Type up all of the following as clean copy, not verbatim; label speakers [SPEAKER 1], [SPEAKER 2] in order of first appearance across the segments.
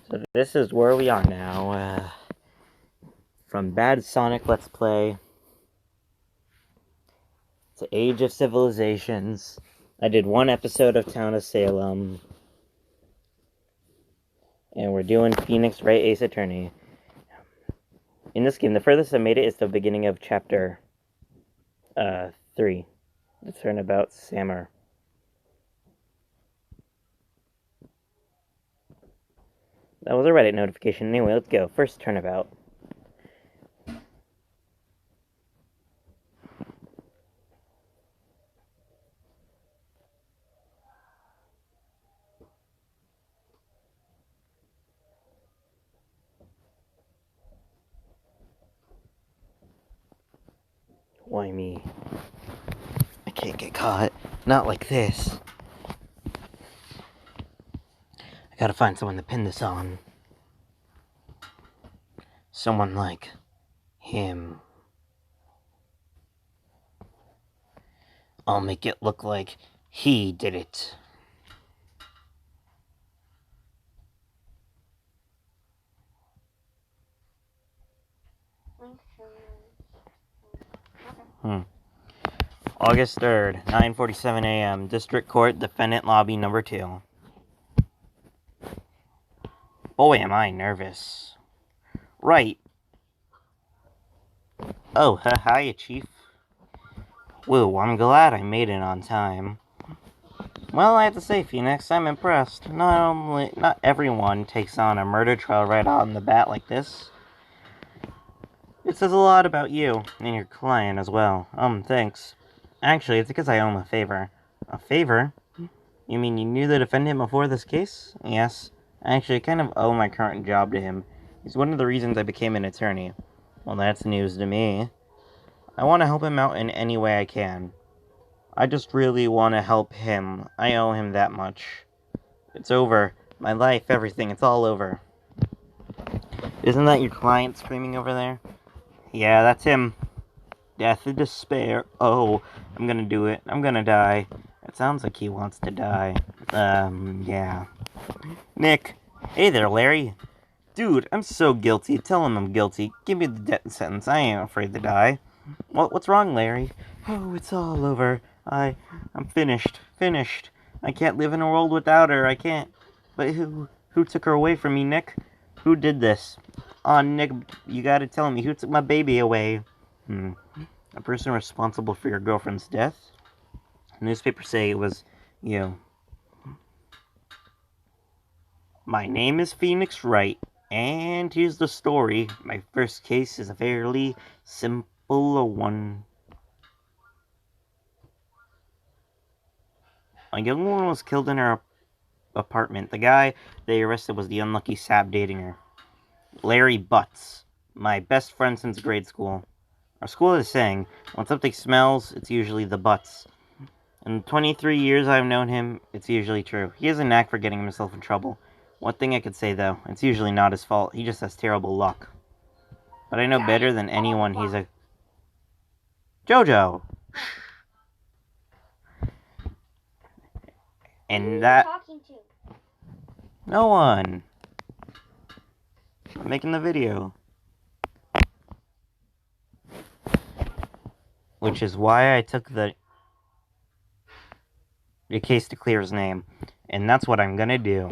[SPEAKER 1] So this is where we are now. From Bad Sonic Let's Play to Age of Civilizations. I did one episode of Town of Salem. And we're doing Pheonix Wright Ace Attorney. In this game, the furthest I made it is the beginning of chapter 3. The Turnabout Sammer. That was a Reddit notification. Anyway, let's go. First turnabout. Why me? I can't get caught. Not like this. I gotta find someone to pin this on. Someone like him. I'll make it look like he did it. August 3rd, 9:47 a.m. District Court, Defendant Lobby Number 2. Boy, am I nervous. Right. Oh, hiya, Chief. Whoa, I'm glad I made it on time. Well, I have to say, Pheonix, I'm impressed. Not everyone takes on a murder trial right on the bat like this. It says a lot about you, and your client as well. Thanks. Actually, it's because I owe him a favor. A favor? You mean you knew the defendant before this case? Yes. Actually, I kind of owe my current job to him. He's one of the reasons I became an attorney. Well, that's news to me. I want to help him out in any way I can. I just really want to help him. I owe him that much. It's over. My life, everything, it's all over. Isn't that your client screaming over there? Yeah, that's him. Death and despair. Oh, I'm gonna do it. I'm gonna die. It sounds like he wants to die. Yeah. Nick. Hey there, Larry. Dude, I'm so guilty. Tell him I'm guilty. Give me the death sentence. I ain't afraid to die. What's wrong, Larry? Oh, it's all over. I'm finished. Finished. I can't live in a world without her. I can't. But who took her away from me, Nick? Who did this? Aw, Nick, you gotta tell me. Who took my baby away? A person responsible for your girlfriend's death? Newspapers say it was you. My name is Pheonix Wright, and here's the story. My first case is a fairly simple one. A young woman was killed in her apartment. The guy they arrested was the unlucky sap dating her. Larry Butts, my best friend since grade school. Our school is saying, when something smells, it's usually the butts. In 23 years I've known him, it's usually true. He has a knack for getting himself in trouble. One thing I could say, though, it's usually not his fault. He just has terrible luck. But I know better than anyone he's a... Jojo! And that...
[SPEAKER 2] Talking to?
[SPEAKER 1] No one. I'm making the video. Which is why I took the case to clear his name. And that's what I'm gonna do.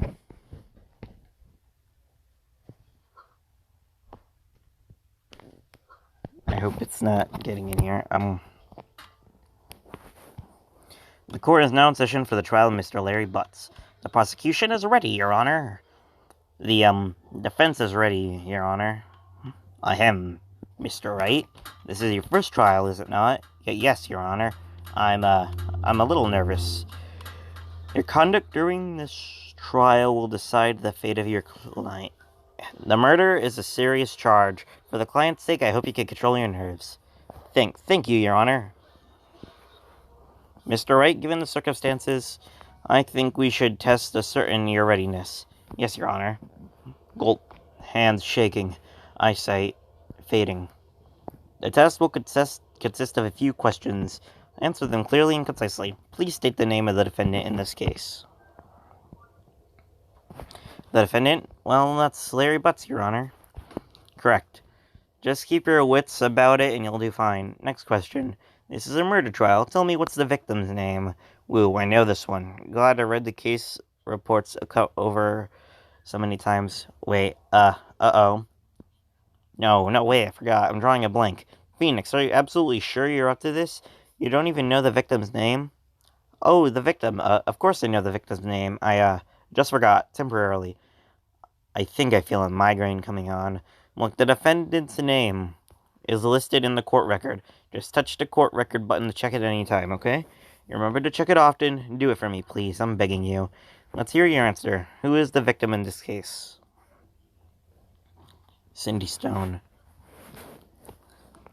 [SPEAKER 1] I hope it's not getting in here. The court is now in session for the trial of Mr. Larry Butts. The prosecution is ready, Your Honor. The, defense is ready, Your Honor. Ahem, Mr. Wright. This is your first trial, is it not? Yes, Your Honor. I'm a little nervous. Your conduct during this trial will decide the fate of your client. The murder is a serious charge. For the client's sake, I hope you can control your nerves. Thank you, Your Honor. Mr. Wright, given the circumstances, I think we should test your readiness. Yes, Your Honor. Gulp, hands shaking, eyesight fading. The test will consist of a few questions. Answer them clearly and concisely. Please state the name of the defendant in this case. The defendant, Well, that's Larry Butts, Your Honor. Correct. Just keep your wits about it and you'll do fine. Next question. This is a murder trial. Tell me, what's the victim's name? Woo, I know this one. Glad I read the case reports over so many times. Wait, uh-oh. No, wait, I forgot. I'm drawing a blank. Pheonix, are you absolutely sure you're up to this? You don't even know the victim's name? Oh, the victim. Of course I know the victim's name. I just forgot, temporarily. I think I feel a migraine coming on. Look, the defendant's name is listed in the court record. Just touch the court record button to check it any time, okay? You remember to check it often. Do it for me, please. I'm begging you. Let's hear your answer. Who is the victim in this case? Cindy Stone.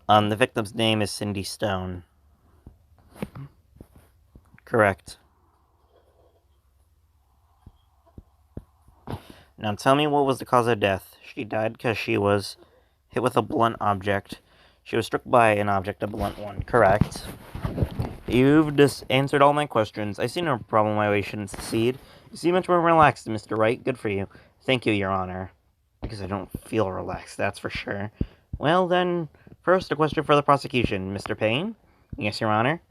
[SPEAKER 1] The victim's name is Cindy Stone. Correct. Now tell me, what was the cause of death? She died because she was hit with a blunt object. She was struck by an object, a blunt one. Correct. You've just answered all my questions. I see no problem why we shouldn't succeed. You seem much more relaxed, Mr. Wright. Good for you. Thank you, Your Honor. Because I don't feel relaxed, that's for sure. Well, then, first, a question for the prosecution. Mr. Payne? Yes, Your Honor.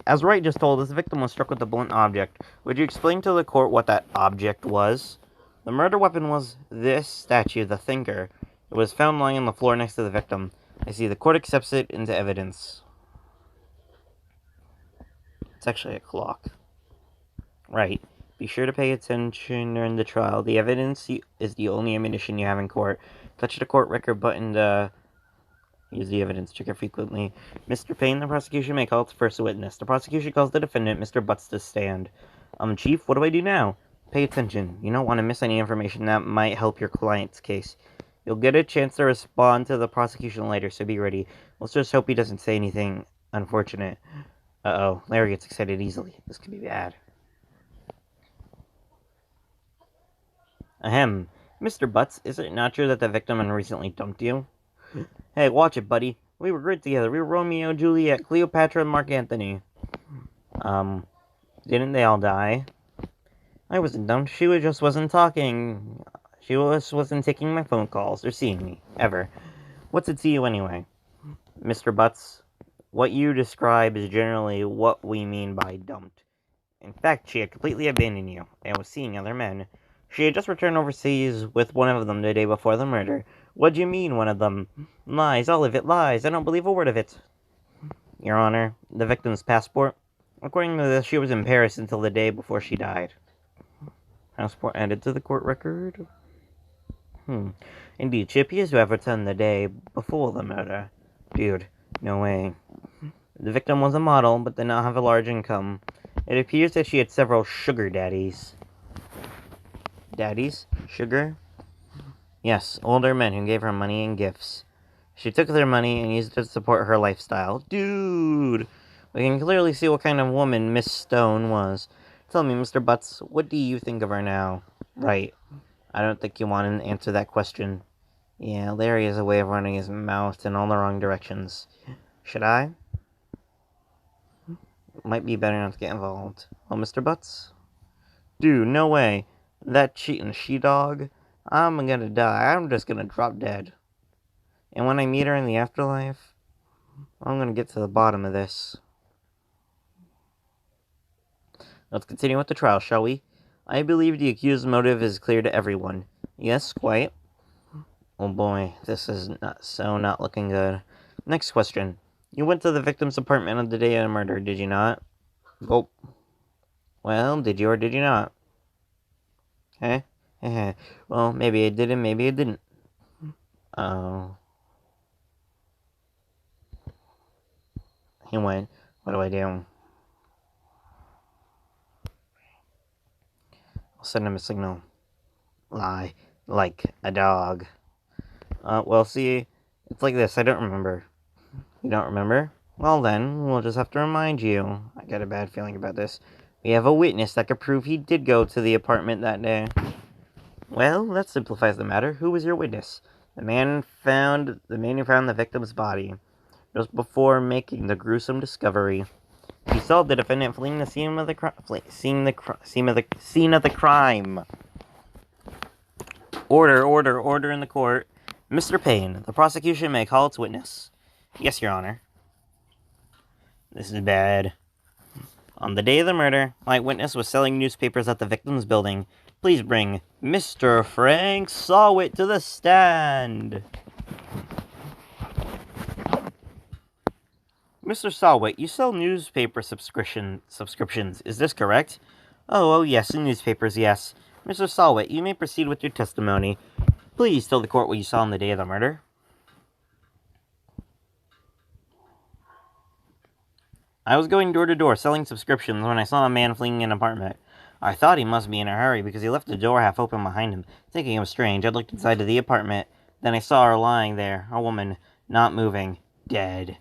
[SPEAKER 1] As Wright just told us, the victim was struck with a blunt object. Would you explain to the court what that object was? The murder weapon was this statue, the Thinker. It was found lying on the floor next to the victim. I see the court accepts it into evidence. It's actually a clock. Right. Be sure to pay attention during the trial. The evidence is the only ammunition you have in court. Touch the court record button to use the evidence. Check it frequently. Mr. Payne, the prosecution may call its first witness. The prosecution calls the defendant, Mr. Butts, to stand. Chief, what do I do now? Pay attention. You don't want to miss any information that might help your client's case. You'll get a chance to respond to the prosecution later, so be ready. Let's just hope he doesn't say anything unfortunate. Uh-oh, Larry gets excited easily. This could be bad. Ahem. Mr. Butts, is it not true that the victim recently dumped you? Hey, watch it, buddy. We were great together. We were Romeo, Juliet, Cleopatra, and Mark Antony. Didn't they all die? I wasn't dumped. She just wasn't talking. She wasn't taking my phone calls or seeing me, ever. What's it to you anyway? Mr. Butts, what you describe is generally what we mean by dumped. In fact, she had completely abandoned you, and was seeing other men. She had just returned overseas with one of them the day before the murder. What do you mean, one of them? Lies, all of it, lies. I don't believe a word of it. Your Honor, the victim's passport? According to this, she was in Paris until the day before she died. Passport added to the court record? Indeed, she appears to have returned the day before the murder. Dude, no way. The victim was a model, but did not have a large income. It appears that she had several sugar daddies. Daddies? Sugar? Yes, older men who gave her money and gifts. She took their money and used it to support her lifestyle. Dude! We can clearly see what kind of woman Miss Stone was. Tell me, Mr. Butts, what do you think of her now? Right. I don't think you want to answer that question. Yeah, Larry has a way of running his mouth in all the wrong directions. Should I? Might be better not to get involved. Oh, Mr. Butts? Dude, no way. That cheating she-dog? I'm gonna die. I'm just gonna drop dead. And when I meet her in the afterlife, I'm gonna get to the bottom of this. Let's continue with the trial, shall we? I believe the accused's motive is clear to everyone. Yes, quite. Oh boy, this is not looking good. Next question. You went to the victim's apartment on the day of the murder, did you not? Oh. Well, did you or did you not? Eh? Well, maybe I did and maybe I didn't. Oh. He went. What do I do? I'll send him a signal. Lie. Like a dog. Well, see, it's like this. I don't remember. You don't remember? Well then, we'll just have to remind you. I got a bad feeling about this. We have a witness that could prove he did go to the apartment that day. Well, that simplifies the matter. Who was your witness? The man who found the victim's body just before making the gruesome discovery. He saw the defendant fleeing the scene of the crime. Order in the court. Mr. Payne, the prosecution may call its witness. Yes, Your Honor. This is bad. On the day of the murder, my witness was selling newspapers at the victim's building. Please bring Mr. Frank Sawit to the stand. Mr. Sawit, you sell newspaper subscriptions. Is this correct? Oh, yes, newspapers, yes. Mr. Sawit, you may proceed with your testimony. Please tell the court what you saw on the day of the murder. I was going door to door selling subscriptions when I saw a man fleeing an apartment. I thought he must be in a hurry because he left the door half open behind him. Thinking it was strange, I looked inside of the apartment. Then I saw her lying there, a woman, not moving, dead.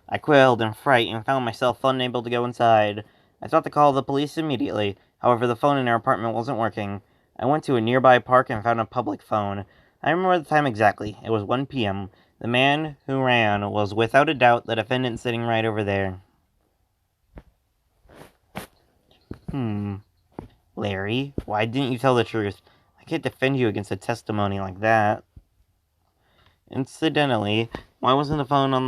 [SPEAKER 1] I quailed in fright and found myself unable to go inside. I thought to call the police immediately. However, the phone in our apartment wasn't working. I went to a nearby park and found a public phone. I remember the time exactly. It was 1 p.m. The man who ran was without a doubt the defendant sitting right over there. Larry, why didn't you tell the truth? I can't defend you against a testimony like that. Incidentally, why wasn't the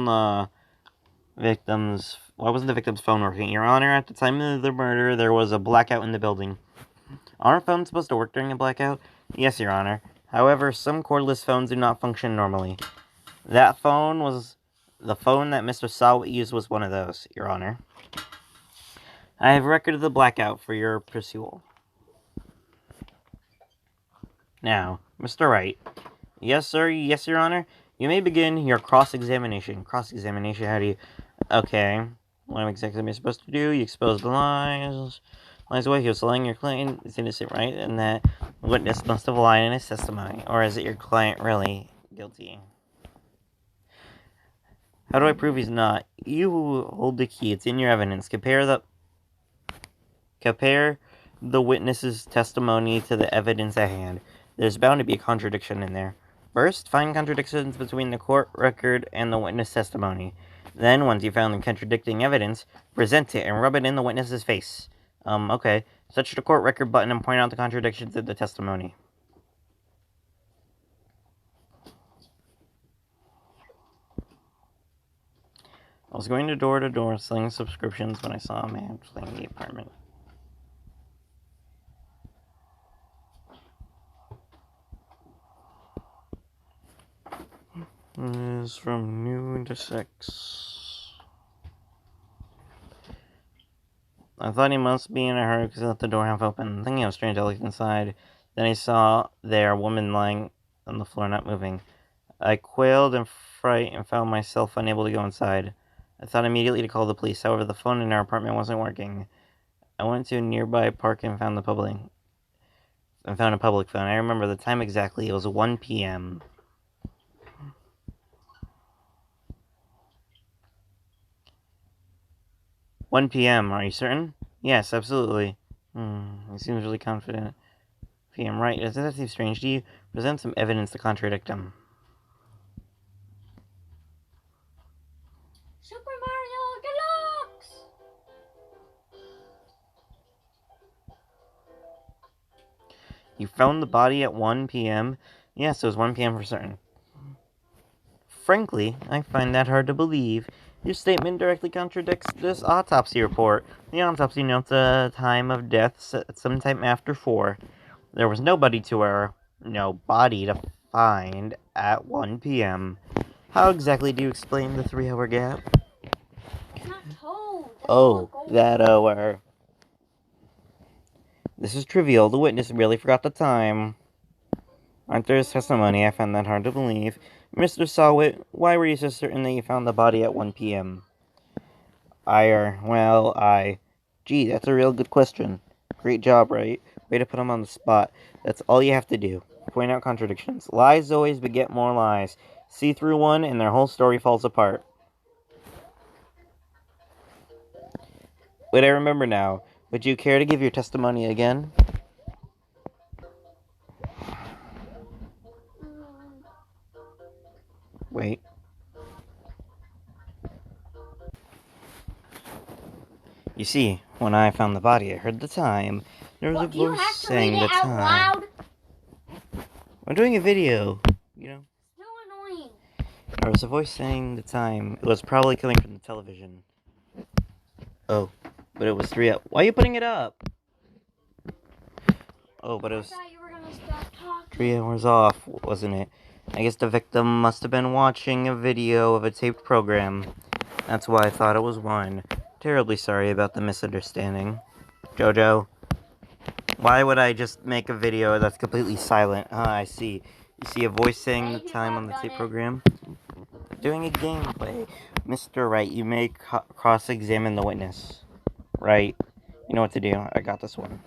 [SPEAKER 1] victim's phone working? Your Honor, at the time of the murder, there was a blackout in the building. Aren't phones supposed to work during a blackout? Yes, Your Honor. However, some cordless phones do not function normally. The phone that Mr. Sawit used was one of those, Your Honor. I have record of the blackout for your pursuit. Now, Mr. Wright. Yes, sir. Yes, Your Honor. You may begin your cross-examination. Cross-examination, how do you... Okay. What exactly am I supposed to do? You expose the lies. Lies away. He was lying your client is innocent, right? And that witness must have lied in his testimony. Or is it your client really guilty? How do I prove he's not? You hold the key. It's in your evidence. Compare the witness's testimony to the evidence at hand. There's bound to be a contradiction in there. First, find contradictions between the court record and the witness testimony. Then, once you found the contradicting evidence, present it and rub it in the witness's face. Okay. Touch the court record button and point out the contradictions in the testimony. I was going door to door selling subscriptions when I saw a man fleeing the apartment. It is from noon to 6. I thought he must be in a hurry because he left the door half open. Thinking it was strange, I looked inside. Then I saw there a woman lying on the floor, not moving. I quailed in fright and found myself unable to go inside. I thought immediately to call the police. However, the phone in our apartment wasn't working. I went to a nearby park and found a public phone. I remember the time exactly. It was 1 p.m. 1 p.m., are you certain? Yes, absolutely. He seems really confident. PM, right. Does that seem strange to you? Present some evidence to contradict him.
[SPEAKER 2] Super Mario Deluxe!
[SPEAKER 1] You found the body at 1 p.m.? Yes, it was 1 p.m. for certain. Frankly, I find that hard to believe. Your statement directly contradicts this autopsy report. The autopsy notes a time of death sometime after 4. There was no body to find at 1 p.m. How exactly do you explain the 3-hour gap?
[SPEAKER 2] It's not told.
[SPEAKER 1] That hour. This is trivial. The witness really forgot the time. After his testimony, I found that hard to believe. Mr. Sawit, why were you so certain that you found the body at 1 p.m.? Gee, that's a real good question. Great job, right? Way to put him on the spot. That's all you have to do. Point out contradictions. Lies always beget more lies. See through one, and their whole story falls apart. Wait, I remember now. Would you care to give your testimony again? Wait. You see, when I found the body, I heard the time. There was a voice saying the time.
[SPEAKER 2] Loud?
[SPEAKER 1] I'm doing a video, you know.
[SPEAKER 2] So annoying.
[SPEAKER 1] There was a voice saying the time. It was probably coming from the television. Oh, but it was 3 hours. Why are you putting it up? Oh, but it was
[SPEAKER 2] I thought you were gonna stop talking.
[SPEAKER 1] 3 hours off, wasn't it? I guess the victim must have been watching a video of a taped program. That's why I thought it was 1. Terribly sorry about the misunderstanding. Jojo, why would I just make a video that's completely silent? Ah, I see. You see a voice saying the time on the tape program? Doing a gameplay. Mr. Wright, you may cross-examine the witness. Right. You know what to do. I got this one.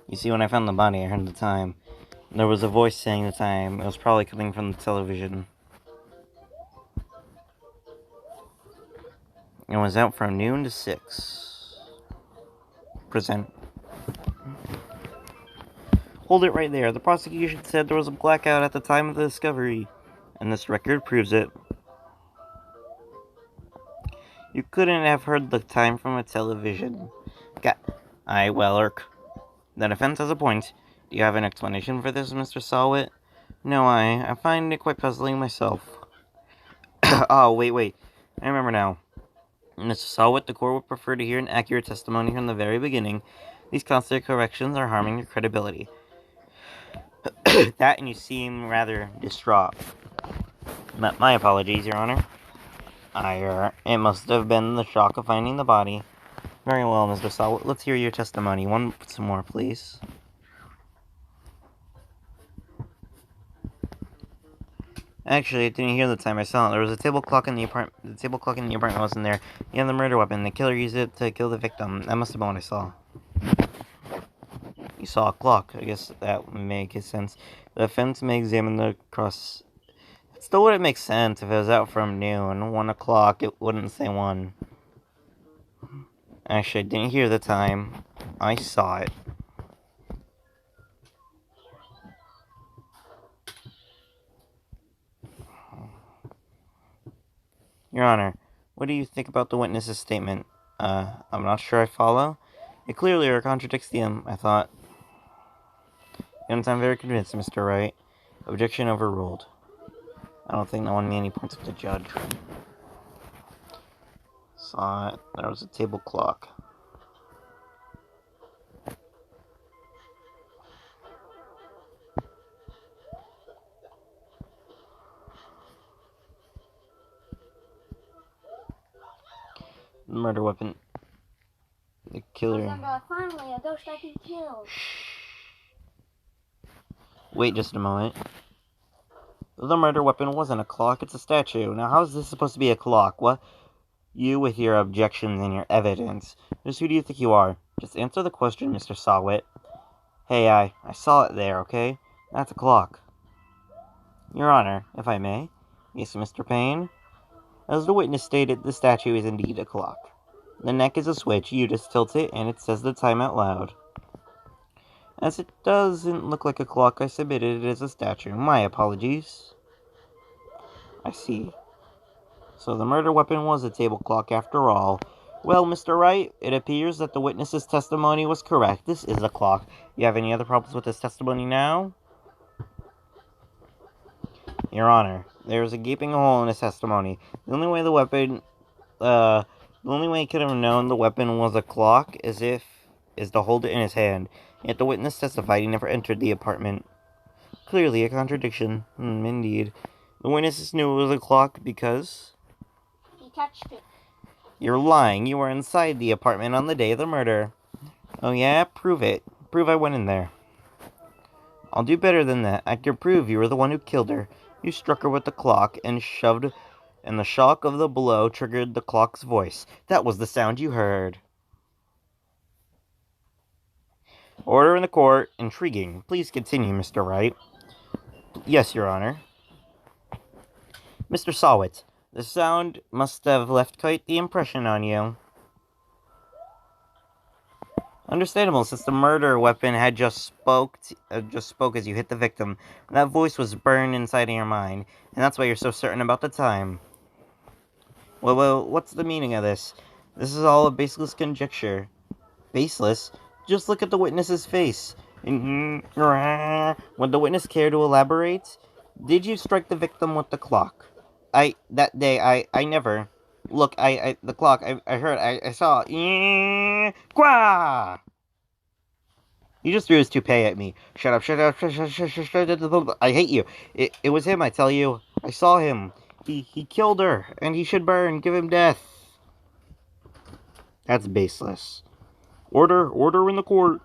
[SPEAKER 1] You see, when I found the body, I heard the time. There was a voice saying the time. It was probably coming from the television. It was out from noon to 6. Present. Hold it right there. The prosecution said there was a blackout at the time of the discovery, and this record proves it. You couldn't have heard the time from a television. Aye, well, the defense has a point. Do you have an explanation for this, Mr. Sawit? No, I find it quite puzzling myself. Oh, wait. I remember now. Mr. Sawit, the court would prefer to hear an accurate testimony from the very beginning. These constant corrections are harming your credibility. That, and you seem rather distraught. My apologies, Your Honor. It must have been the shock of finding the body. Very well, Mr. Sawit. Let's hear your testimony. Some more, please. Actually, I didn't hear the time I saw it. There was a table clock in the apartment. The table clock in the apartment wasn't there. You have the murder weapon. The killer used it to kill the victim. That must have been what I saw. You saw a clock. I guess that would make sense. The defense may examine the cross. It still wouldn't make sense if it was out from noon. 1 o'clock, it wouldn't say 1. Actually, I didn't hear the time. I saw it. Your Honor, what do you think about the witness's statement? I'm not sure I follow. It clearly contradicts I thought. You don't sound very convinced, Mr. Wright. Objection overruled. I don't think that won me any points with the judge. Saw it. There was a table clock. The murder weapon. The killer.
[SPEAKER 2] Finally, a ghost I can kill.
[SPEAKER 1] Wait just a moment. The murder weapon wasn't a clock, it's a statue. Now, how is this supposed to be a clock? What? You with your objections and your evidence. Just who do you think you are? Just answer the question, Mr. Sawit. Hey, I saw it there, okay? That's a clock. Your Honor, if I may. Yes, Mr. Payne? As the witness stated, the statue is indeed a clock. The neck is a switch, you just tilt it, and it says the time out loud. As it doesn't look like a clock, I submitted it as a statue. My apologies. I see. So the murder weapon was a table clock after all. Well, Mr. Wright, it appears that the witness's testimony was correct. This is a clock. You have any other problems with this testimony now? Your Honor, there is a gaping hole in his testimony. The only way he could have known the weapon was a clock is to hold it in his hand. Yet the witness testified he never entered the apartment. Clearly a contradiction. Indeed. The witness knew it was a clock because
[SPEAKER 2] he touched it.
[SPEAKER 1] You're lying. You were inside the apartment on the day of the murder. Oh yeah? Prove it. Prove I went in there. I'll do better than that. I can prove you were the one who killed her. You struck her with the clock and the shock of the blow triggered the clock's voice. That was the sound you heard. Order in the court. Intriguing. Please continue, Mr. Wright. Yes, Your Honor. Mr. Sawit, the sound must have left quite the impression on you. Understandable, since the murder weapon had just spoke as you hit the victim. That voice was burned inside of your mind, and that's why you're so certain about the time. Well, what's the meaning of this? This is all a baseless conjecture. Baseless? Just look at the witness's face. Would the witness care to elaborate? Did you strike the victim with the clock? That day, I never. Look, the clock, I heard, I saw. Quah! He just threw his toupee at me. Shut up, shut up, shut up. I hate you. It was him, I tell you. I saw him. He killed her, and he should burn. Give him death. That's baseless. Order in the court,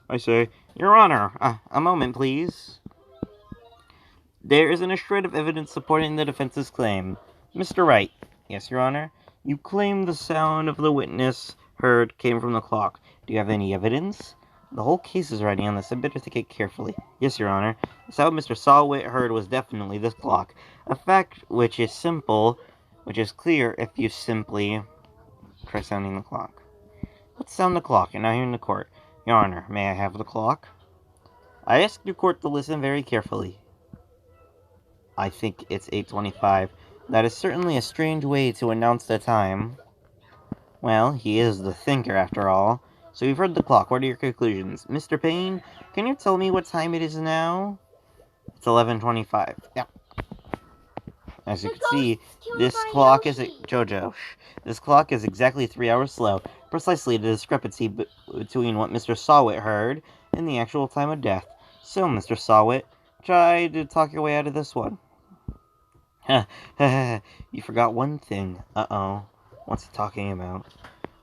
[SPEAKER 1] I say. Your Honor, a moment, please. There isn't a shred of evidence supporting the defense's claim. Mr. Wright. Yes, Your Honor. You claim the sound of the witness heard came from the clock. Do you have any evidence? The whole case is riding on this. I better take it carefully. Yes, Your Honor. The sound Mr. Sawit heard was definitely this clock. A fact which is clear if you simply try sounding the clock. Let's sound the clock, and now here in the court. Your Honor, may I have the clock? I ask your court to listen very carefully. I think it's 8:25. That is certainly a strange way to announce the time. Well, he is the thinker, after all. So you've heard the clock. What are your conclusions? Mr. Payne, can you tell me what time it is now? It's 11:25. Yeah. As you can see, this clock is... Jojo, this clock is exactly 3 hours slow. Precisely the discrepancy between what Mr. Sawit heard and the actual time of death. So, Mr. Sawit, try to talk your way out of this one. You forgot one thing. Uh-oh. What's he talking about?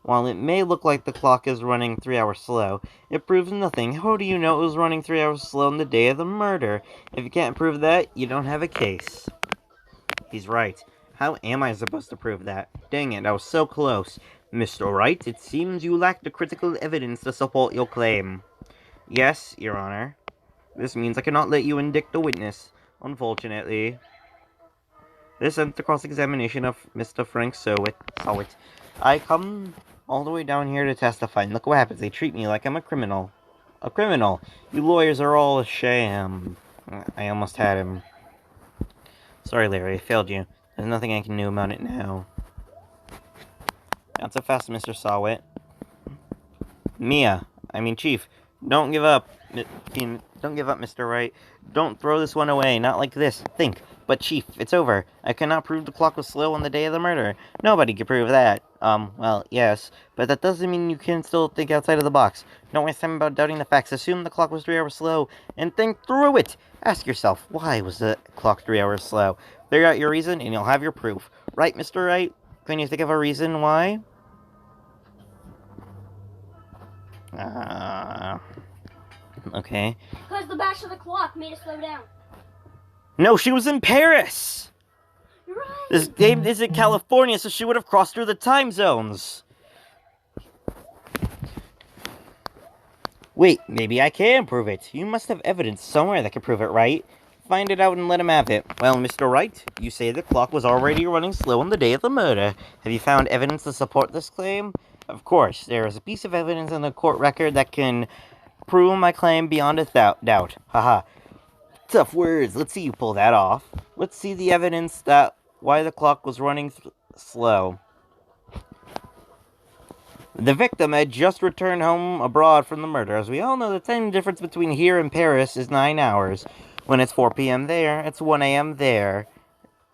[SPEAKER 1] While it may look like the clock is running 3 hours slow, it proves nothing. How do you know it was running 3 hours slow on the day of the murder? If you can't prove that, you don't have a case. He's right. How am I supposed to prove that? Dang it, I was so close. Mr. Wright, it seems you lack the critical evidence to support your claim. Yes, Your Honor. This means I cannot let you indict the witness, unfortunately. This ends the cross-examination of Mr. Frank Sawit. I come all the way down here to testify, and look what happens. They treat me like I'm a criminal. A criminal! You lawyers are all a sham. I almost had him. Sorry, Larry, I failed you. There's nothing I can do about it now. Not so fast, Mr. Sawit. Chief, don't give up. Don't give up, Mr. Wright. Don't throw this one away, not like this. Think. But, Chief, it's over. I cannot prove the clock was slow on the day of the murder. Nobody can prove that. Well, yes. But that doesn't mean you can still think outside of the box. Don't waste time about doubting the facts. Assume the clock was 3 hours slow, and think through it. Ask yourself, why was the clock 3 hours slow? Figure out your reason, and you'll have your proof. Right, Mr. Wright? Can you think of a reason why? Okay.
[SPEAKER 2] Because the bash of the clock made it slow down.
[SPEAKER 1] No, she was in Paris!
[SPEAKER 2] You're right.
[SPEAKER 1] This game is in California, so she would have crossed through the time zones. Wait, maybe I can prove it. You must have evidence somewhere that can prove it, right? Find it out and let him have it. Well, Mr. Wright, you say the clock was already running slow on the day of the murder. Have you found evidence to support this claim? Of course, there is a piece of evidence in the court record that can prove my claim beyond a doubt. Haha. Tough words. Let's see you pull that off. Let's see the evidence that why the clock was running slow. The victim had just returned home abroad from the murder. As we all know, the time difference between here and Paris is 9 hours. When it's 4 p.m. there, it's 1 a.m. there.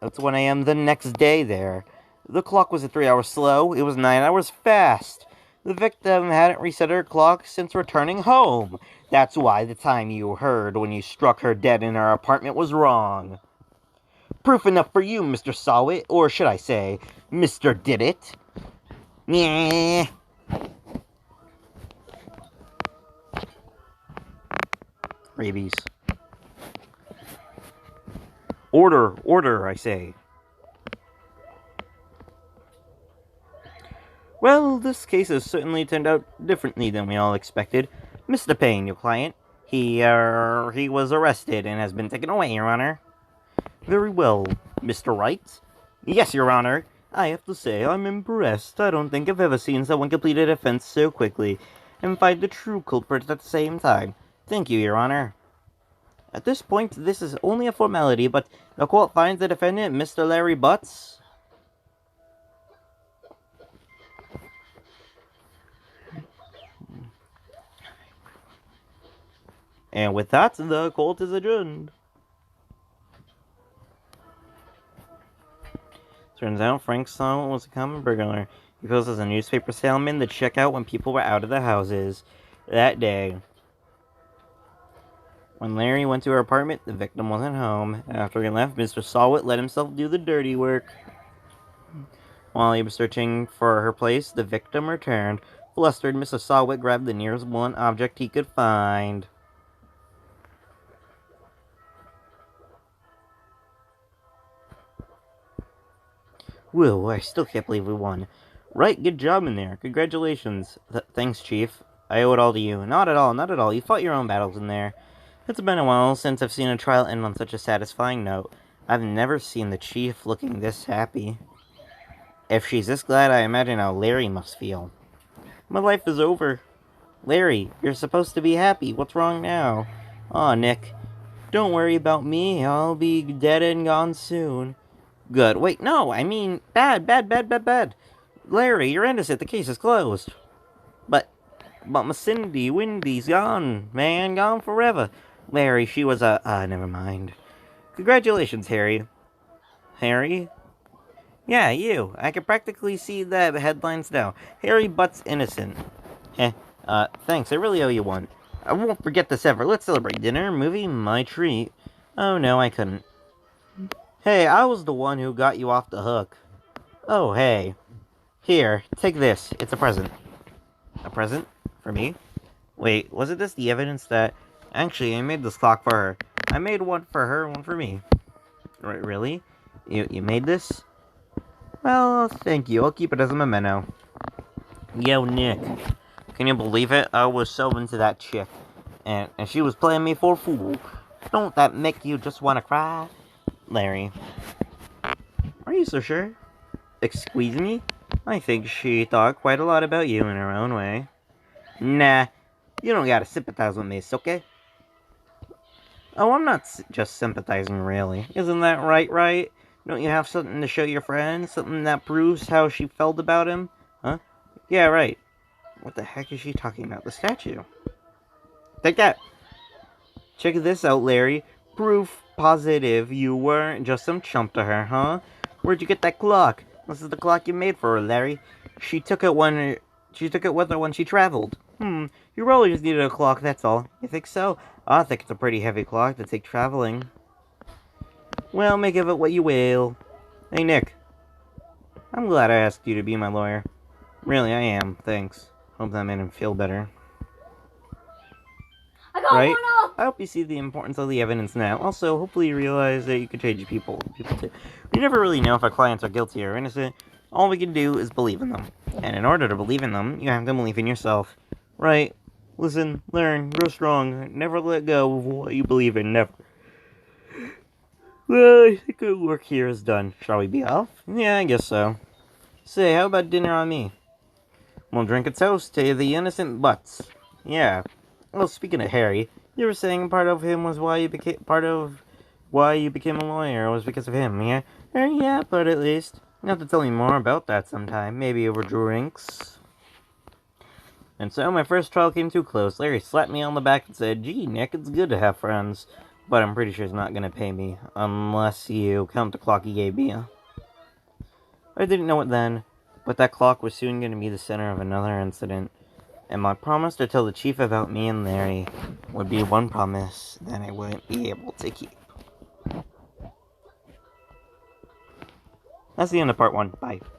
[SPEAKER 1] It's 1 a.m. the next day there. The clock was 3 hours slow. It was 9 hours fast. The victim hadn't reset her clock since returning home. That's why the time you heard when you struck her dead in her apartment was wrong. Proof enough for you, Mr. Sawit, or should I say, Mr. Did It. Yeah. Rabies. Order, I say. Well, this case has certainly turned out differently than we all expected. Mr. Payne, your client, he was arrested and has been taken away, Your Honor. Very well, Mr. Wright. Yes, Your Honor. I have to say, I'm impressed. I don't think I've ever seen someone complete a defense so quickly and find the true culprit at the same time. Thank you, Your Honor. At this point, this is only a formality, but the court finds the defendant, Mr. Larry Butts. And with that, the cult is adjourned. Turns out Frank Salt was a common burglar. He posed as a newspaper salesman to check out when people were out of the houses. That day, when Larry went to her apartment, the victim wasn't home. After he left, Mr. Sawit let himself do the dirty work. While he was searching for her place, the victim returned. Flustered, Mr. Sawit grabbed the nearest blunt object he could find. Whoa, I still can't believe we won. Right, good job in there. Congratulations. Thanks, Chief. I owe it all to you. Not at all, not at all. You fought your own battles in there. It's been a while since I've seen a trial end on such a satisfying note. I've never seen the Chief looking this happy. If she's this glad, I imagine how Larry must feel. My life is over. Larry, you're supposed to be happy. What's wrong now? Aw, Nick. Don't worry about me. I'll be dead and gone soon. Good. Wait, no, I mean, bad. Larry, you're innocent. The case is closed. But my Cindy, Wendy's gone, man. Gone forever. Larry, she was never mind. Congratulations, Harry. Harry? Yeah, you. I can practically see the headlines now. Harry Butt's innocent. Heh. Thanks. I really owe you one. I won't forget this ever. Let's celebrate. Dinner, movie, my treat. Oh, no, I couldn't. Hey, I was the one who got you off the hook. Oh, hey. Here, take this. It's a present. A present? For me? Wait, wasn't this the evidence that... Actually, I made this clock for her. I made one for her, one for me. Really? You made this? Well, thank you. I'll keep it as a memento. Yo, Nick. Can you believe it? I was so into that chick. And she was playing me for a fool. Don't that make you just want to cry? Larry. Are you so sure? Excuse me? I think she thought quite a lot about you in her own way. Nah, you don't gotta sympathize with me, okay? Oh, I'm not just sympathizing, really. Isn't that right? Don't you have something to show your friend? Something that proves how she felt about him? Huh? Yeah, right. What the heck is she talking about? The statue. Take that! Check this out, Larry. Proof positive you weren't just some chump to her, huh? Where'd you get that clock? This is the clock you made for her, Larry. She took it with her when she traveled. You probably just needed a clock, that's all. You think so? I think it's a pretty heavy clock to take traveling. Well, make of it what you will. Hey, Nick. I'm glad I asked you to be my lawyer. Really, I am. Thanks. Hope that made him feel better.
[SPEAKER 2] I got
[SPEAKER 1] Right?
[SPEAKER 2] one up!
[SPEAKER 1] I hope you see the importance of the evidence now. Also, hopefully you realize that you can change people too. We never really know if our clients are guilty or innocent. All we can do is believe in them. And in order to believe in them, you have to believe in yourself. Right? Listen, learn, grow strong. Never let go of what you believe in. Never. Well, I think our work here is done. Shall we be off? Yeah, I guess so. Say, how about dinner on me? We'll drink a toast to the innocent butts. Yeah. Well, speaking of Harry, you were saying part of him was why you became a lawyer was because of him, yeah? Yeah, but at least you have to tell me more about that sometime, maybe over drinks. And so my first trial came too close. Larry slapped me on the back and said, "Gee, Nick, it's good to have friends, but I'm pretty sure he's not gonna pay me unless you count the clock he gave me." I didn't know it then, but that clock was soon going to be the center of another incident. And my promise to tell the chief about me and Larry would be one promise that I wouldn't be able to keep. That's the end of part 1. Bye.